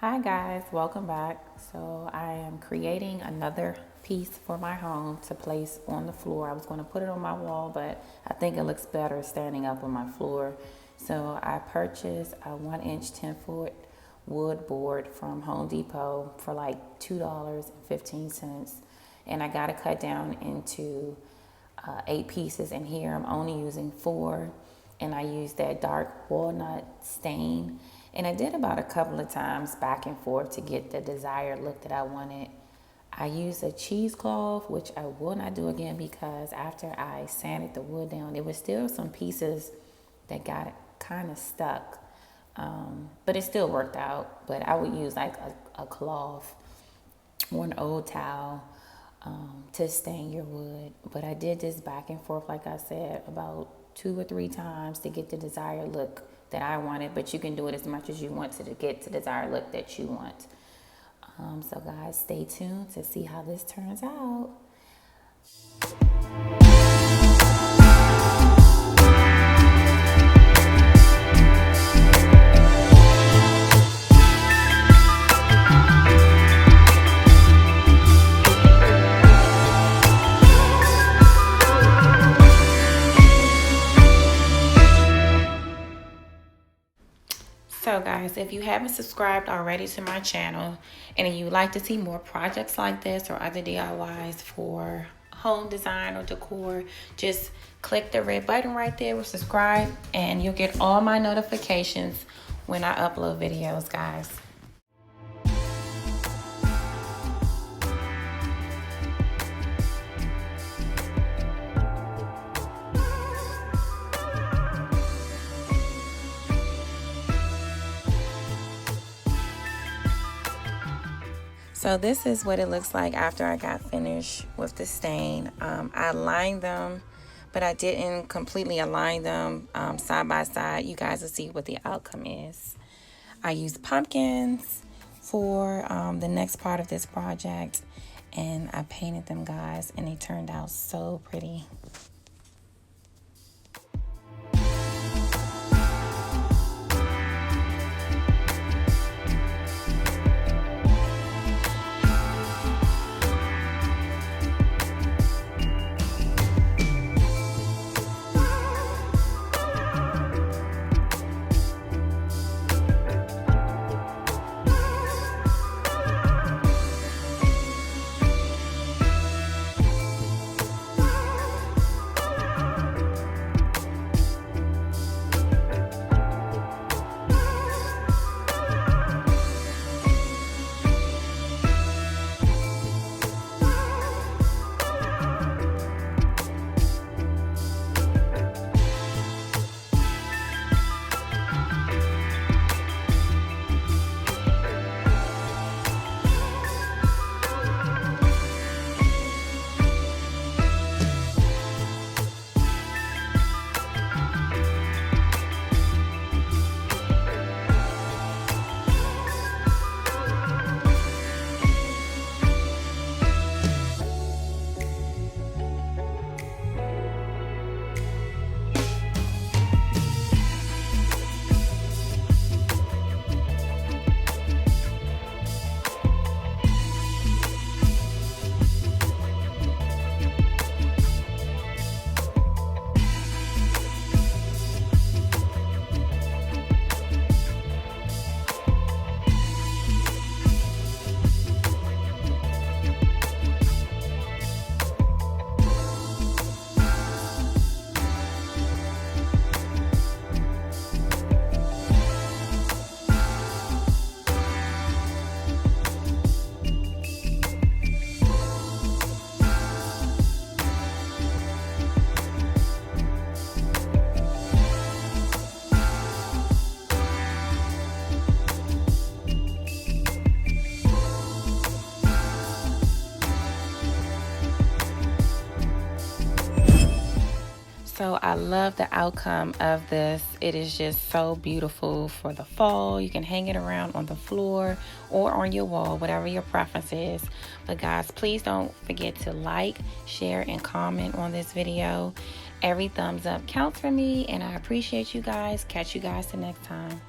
Hi guys, welcome back. So I am creating another piece for my home to place on the floor. I was going to put it on my wall, but I think it looks better standing up on my floor. So I purchased a 1-inch 10-foot wood board from Home Depot for like $2.15. And I got it cut down into 8 pieces, and here I'm only using 4. And I used that dark walnut stain. And I did about a couple of times back and forth to get the desired look that I wanted. I used a cheesecloth, which I will not do again because after I sanded the wood down, there was still some pieces that got kind of stuck. But it still worked out. But I would use like a cloth or an old towel to stain your wood. But I did this back and forth, like I said, about 2 or 3 times to get the desired look that I wanted, but you can do it as much as you want to get the desired look that you want. So guys, stay tuned to see how this turns out. So guys, if you haven't subscribed already to my channel and you'd like to see more projects like this or other DIYs for home design or decor, just click the red button right there with subscribe and you'll get all my notifications when I upload videos, guys. So this is what it looks like after I got finished with the stain. I aligned them, but I didn't completely align them side by side. You guys will see what the outcome is. I used pumpkins for the next part of this project, and I painted them, guys, and they turned out so pretty. So I love the outcome of this. It is just so beautiful for the fall. You can hang it around on the floor or on your wall, whatever your preference is. But guys, please don't forget to like, share, and comment on this video. Every thumbs up counts for me, and I appreciate you guys. Catch you guys the next time.